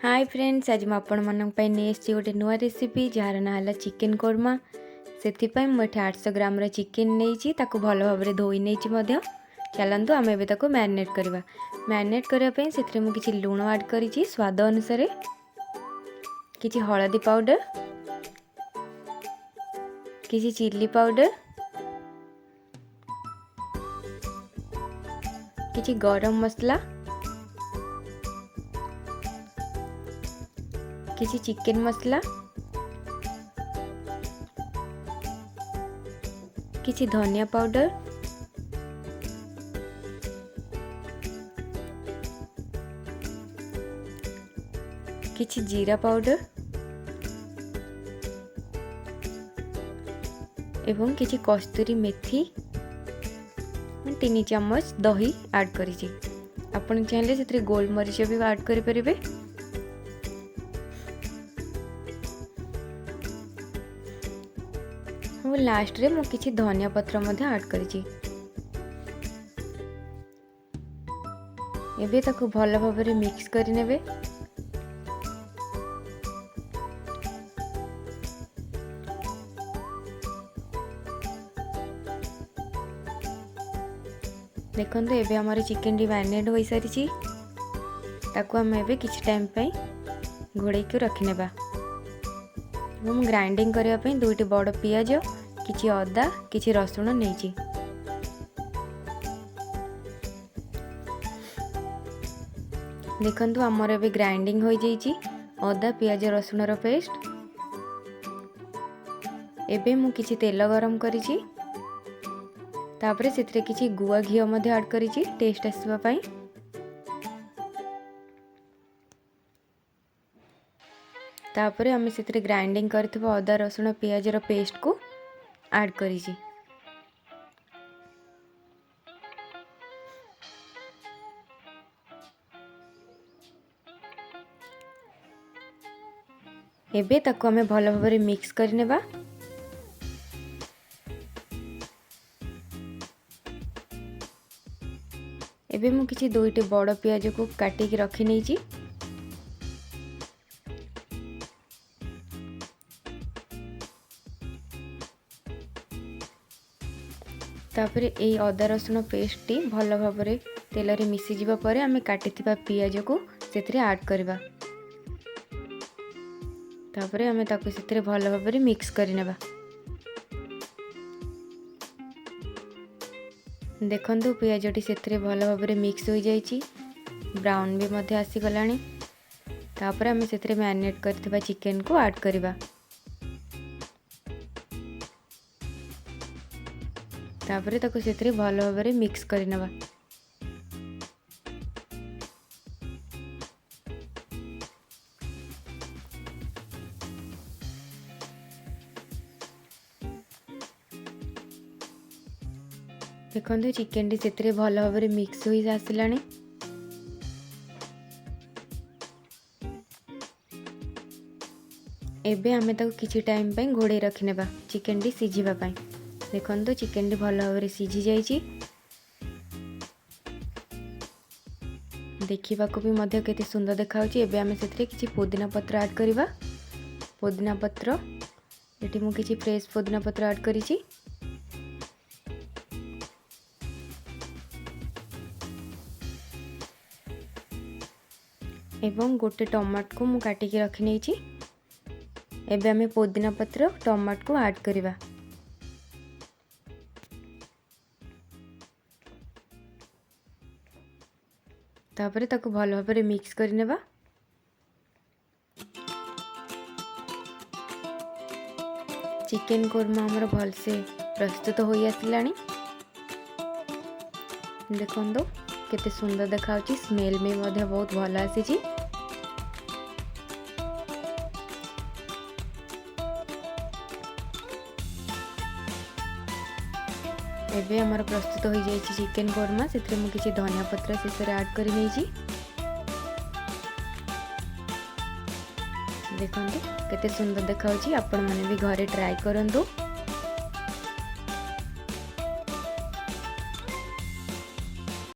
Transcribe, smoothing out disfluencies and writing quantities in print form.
Hi friends, आज मुझे next गोटे नुआ रेसिपी जार ना है चिकेन कोरमा। से मुझे 800 ग्राम चिकेन नहीं भल भाव धोई नहीं। चलतु आम ए मैरिनेट करवा। मैरिनेट करने से किसी लुण ऐड कर स्वाद अनुसार, किसी हलदी पाउडर, किसी चिली पाउडर, किसी गरम मसला, किसी चिकेन मसला, किसी धनिया पाउडर, किसी जीरा पाउडर एवं किसी कस्तूरी मेथी 3 चम्मच दही ऐड करी। आपण चाहिए से गोलमरीच भी ऐड करें। लास्ट रे मु किछि धनिया पत्र मध्य ऐड करिछि। एबे ताको भल भाव में मिक्स करि नेबे। देखंतु एबे हमर चिकन डी मैरिनेट होई सारिछि। ताको हम एबे किछि टाइम पई घोड़े के रखि नेबा। हम ग्राइंडिंग करिया पई 2टी बड़ पियाज, किछि अदा, किछि रसुण नहीं। देखंतु हमर एबे ग्राइंडिंग हो जाइछि अदा पियाज रसुण रो पेस्ट। एबे मु किछि तेल गरम करिछि। तापरे सेतरे किछि गुआ घी मध्य ऐड करिछि टेस्ट आसीबा पई। तापरे हम सेतरे ग्राइंडिंग करथिबो अदा रसुण पियाज रो पेस्ट को ऐड करिछि। एबे ताको हमें भल भाव में मिक्स करनेबा। एबे मु किछि 2टी बड़ पियाज को काटी के रखि नेछि। तापरे एई अदा रसुण पेस्ट टी भल भाव में तेल रे मिसी जिबा परे आमे काटिथिबा पियाज को सेथरे ऐड करबा। तापरे आमे ताको सेथरे भल भाव में मिक्स करनेबा। देखंतु पियाज टी सेथरे भल भाव में मिक्स हो जाइछि। ब्राउन भी मध्य आसी गलानी। तापरे आमे सेथरे मैरिनेट करथिबा चिकन को ऐड करबा। तापरे ताको सेथरे भल भाव में मिक्स करनेबा। देखंतु चिकन टी सेथरे भल भाव में मिक्स होई आसिलानी। एबे आमे ताको किछि टाइम पई घोड़े रखनेबा चिकन टी सिझिबा पई। देखंतु चिकन टी भल भाव में सिझी जाइछि। देखिबा को भी मध्य केते सुंदर देखाउछि। एबे आमे सेथरे किछि पुदीना पत्र ऐड करबा। पुदीना पत्र एटी मु किछि फ्रेश पुदीना पत्र ऐड करिछि। एवं गोटे टमाटो को मु काटी के रखि नेछि। एबे आमे पुदीना पत्र टमाटो को ऐड करबा। तापरे ताको भल भाव में मिक्स करनेबा। चिकन कोरमा हमर भल से प्रस्तुत हो आसिलानी। देखंतु केते सुंदर देखाउछि। स्मेल में मध्य बहुत भल आसीछि। एबे हमर प्रस्तुत हो जाइछि चिकन कोरमा। सेथरे मु किछि धनिया पत्र शेष रे ऐड करि नेछि। देखंतु केते सुंदर देखाउछि। आपण माने भी घरे ट्राई करंतु।